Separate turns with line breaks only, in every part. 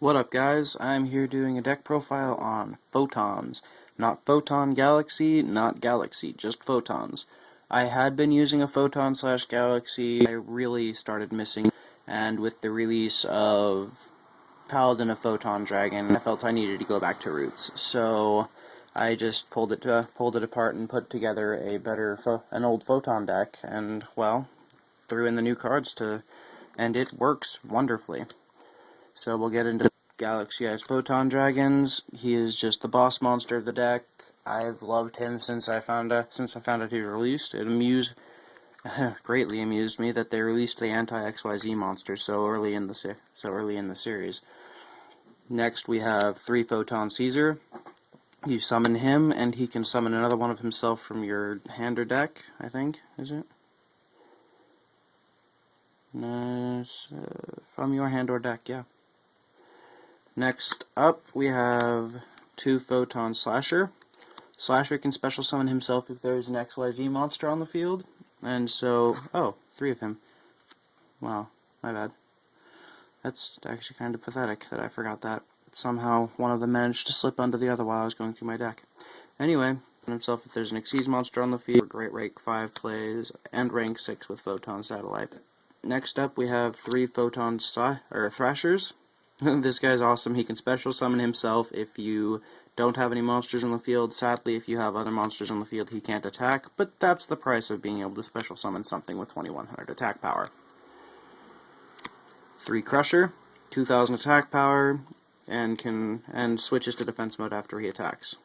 What up, guys? I'm here doing a deck profile on photons. Not Photon Galaxy, not Galaxy, just photons. I had been using a photon slash Galaxy. I really started missing, and with the release of Paladin of Photon Dragon, I felt I needed to go back to roots. So I just pulled it apart and put together an old photon deck, and well, threw in the new cards and it works wonderfully. So we'll get into Galaxy Eyes Photon Dragons. He is just the boss monster of the deck. I've loved him since I found out he was released. It greatly amused me that they released the anti-XYZ monster so early in the series. Next we have 3 Photon Caesar. You summon him, and he can summon another one of himself from your hand or deck, I think, is it? From your hand or deck, yeah. Next up, we have 2 Photon Slasher. Slasher can special summon himself if there's an XYZ monster on the field. And so, 3 of him. Wow, my bad. That's actually kind of pathetic that I forgot that. Somehow, one of them managed to slip under the other while I was going through my deck. Anyway, himself if there's an Xyz monster on the field, great rank 5 plays, and rank 6 with Photon Satellite. Next up, we have 3 Photon Thrashers. This guy's awesome. He can special summon himself if you don't have any monsters on the field. Sadly, if you have other monsters on the field, he can't attack, but that's the price of being able to special summon something with 2100 attack power. 3 Crusher, 2000 attack power, and switches to defense mode after he attacks.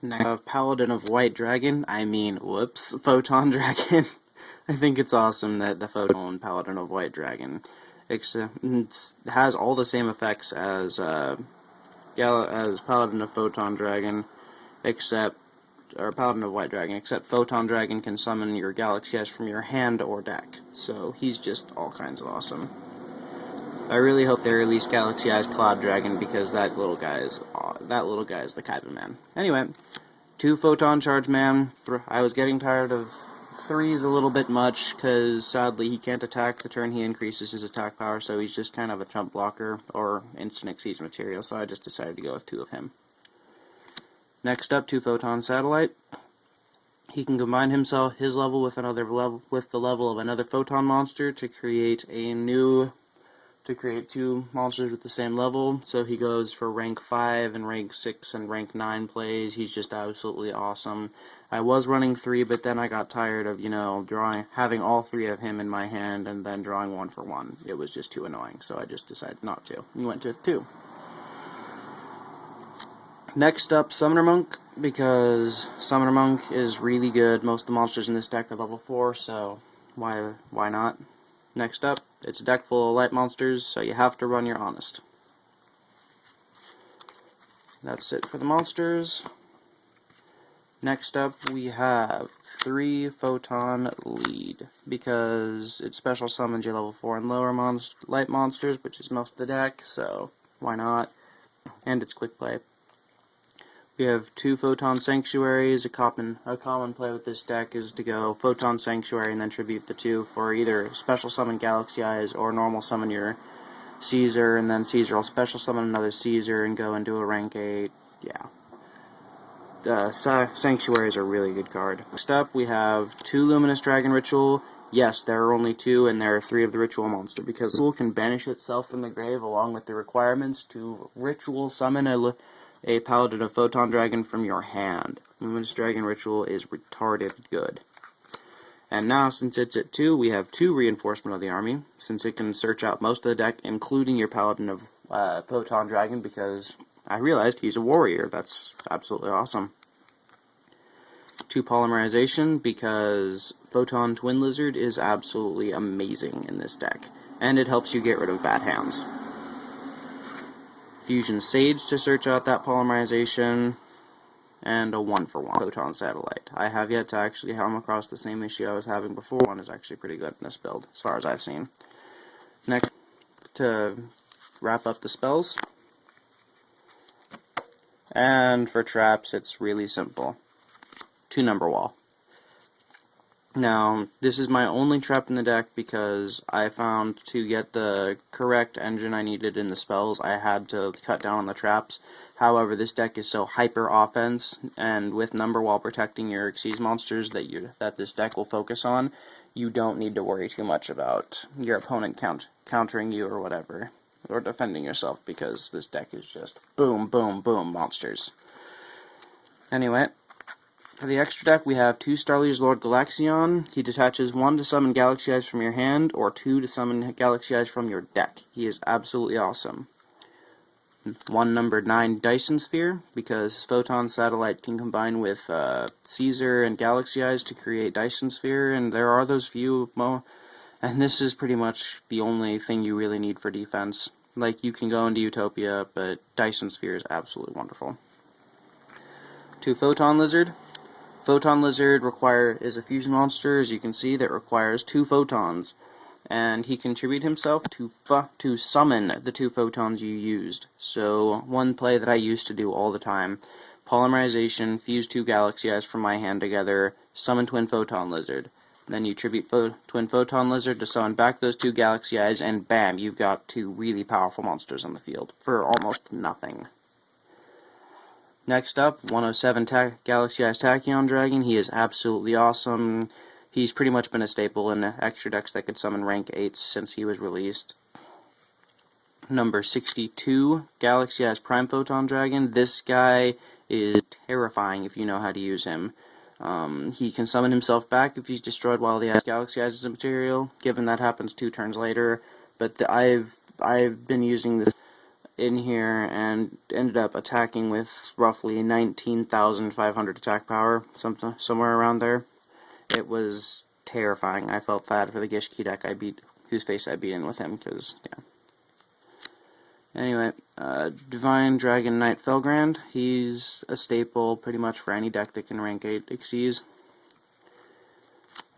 Next, we have Paladin of White Dragon. Photon Dragon. I think it's awesome that the Photon Paladin of White Dragon has all the same effects as Paladin of Photon Dragon, Paladin of White Dragon, except Photon Dragon can summon your Galaxy Edge from your hand or deck. So he's just all kinds of awesome. I really hope they release Galaxy Eyes Cloud Dragon because that little guy is the Kaiba man. Anyway, 2 Photon Charge Man. I was getting tired of 3's a little bit much, because sadly he can't attack the turn he increases his attack power, so he's just kind of a chump blocker, or instant Xyz material, so I just decided to go with 2 of him. Next up, 2 Photon Satellite. He can combine his level with the level of another Photon monster to create 2 monsters with the same level, so he goes for rank 5 and rank 6 and rank 9 plays. He's just absolutely awesome. I was running 3, but then I got tired of, having all 3 of him in my hand and then drawing 1 for 1. It was just too annoying, so I just decided not to. We went to 2. Next up, Summoner Monk, because Summoner Monk is really good. Most of the monsters in this deck are level 4, so why not? Next up, it's a deck full of light monsters, so you have to run your Honest. That's it for the monsters. Next up, we have 3 Photon Lead, because it special summons your level 4 and lower light monsters, which is most of the deck, so why not? And it's quick play. We have 2 Photon Sanctuaries. A common play with this deck is to go Photon Sanctuary and then tribute the 2 for either special summon Galaxy Eyes or normal summon your Caesar, and then Caesar will special summon another Caesar and go into a rank 8. Yeah. Sanctuary is a really good card. Next up, we have 2 Luminous Dragon Ritual. Yes, there are only 2, and there are 3 of the Ritual monster, because the ritual can banish itself from the grave along with the requirements to Ritual summon a Paladin of Photon Dragon from your hand. Luminous Dragon Ritual is retarded good. And now, since it's at 2, we have 2 Reinforcement of the Army, since it can search out most of the deck, including your Paladin of Photon Dragon, because I realized he's a warrior. That's absolutely awesome. 2 Polymerization, because Photon Twin Lizard is absolutely amazing in this deck, and it helps you get rid of bad hands. Fusion Sage to search out that polymerization, and a 1-for-1 Photon Satellite. I have yet to actually come across the same issue I was having before. One is actually pretty good in this build, as far as I've seen. Next, to wrap up the spells, and for traps, it's really simple. 2 Number Wall. Now, this is my only trap in the deck because I found to get the correct engine I needed in the spells, I had to cut down on the traps. However, this deck is so hyper offense, and with number while protecting your Xyz monsters that this deck will focus on, you don't need to worry too much about your opponent countering you or whatever, or defending yourself, because this deck is just boom, boom, boom monsters. Anyway, for the extra deck, we have 2 Starly's Lord Galaxion. He detaches 1 to summon Galaxy Eyes from your hand, or 2 to summon Galaxy Eyes from your deck. He is absolutely awesome. 1 numbered 9 Dyson Sphere, because his Photon Satellite can combine with Caesar and Galaxy Eyes to create Dyson Sphere, and there are those few, and this is pretty much the only thing you really need for defense. Like, you can go into Utopia, but Dyson Sphere is absolutely wonderful. 2 Photon Lizard. Photon Lizard is a fusion monster, as you can see, that requires 2 photons, and he can tribute himself to summon the 2 photons you used. So, one play that I used to do all the time: polymerization, fuse 2 Galaxy Eyes from my hand together, summon Twin Photon Lizard. Then you tribute Twin Photon Lizard to summon back those 2 Galaxy Eyes, and bam, you've got 2 really powerful monsters on the field for almost nothing. Next up, 107 Galaxy Eyes Tachyon Dragon. He is absolutely awesome. He's pretty much been a staple in extra decks that could summon rank 8s since he was released. Number 62, Galaxy Eyes Prime Photon Dragon. This guy is terrifying if you know how to use him. He can summon himself back if he's destroyed while he has Galaxy Eyes as a material, given that happens 2 turns later. But I've been using this in here and ended up attacking with roughly 19,500 attack power, somewhere around there. It was terrifying. I felt bad for the Gishki deck whose face I beat in with him, because, yeah. Anyway, Divine Dragon Knight Felgrand. He's a staple pretty much for any deck that can rank 8 Xyz.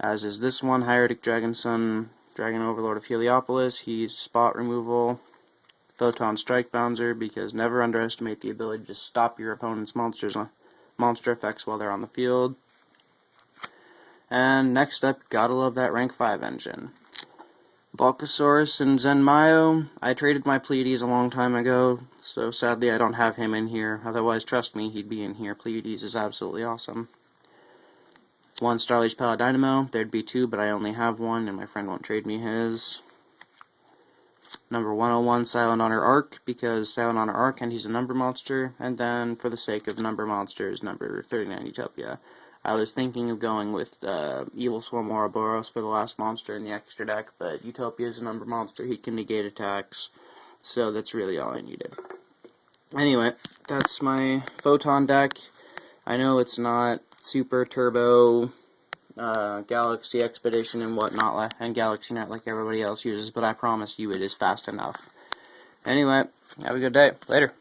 As is this one, Hieratic Dragon Sun, Dragon Overlord of Heliopolis. He's spot removal. Photon Strike Bouncer, because never underestimate the ability to stop your opponent's monster effects while they're on the field. And next up, gotta love that rank 5 engine. Volcasaurus and Zenmayo. I traded my Pleiades a long time ago, so sadly I don't have him in here. Otherwise, trust me, he'd be in here. Pleiades is absolutely awesome. 1 Starlight Paladynamo. There'd be 2, but I only have 1, and my friend won't trade me his. Number 101, Silent Honor Arc, because Silent Honor Arc, and he's a number monster. And then, for the sake of number monsters, number 39, Utopia. I was thinking of going with Evil Swarm Ouroboros for the last monster in the extra deck, but Utopia is a number monster. He can negate attacks, so that's really all I needed. Anyway, that's my Photon deck. I know it's not super turbo Galaxy Expedition and whatnot, and Galaxy Knight like everybody else uses, but I promise you it is fast enough. Anyway, have a good day. Later.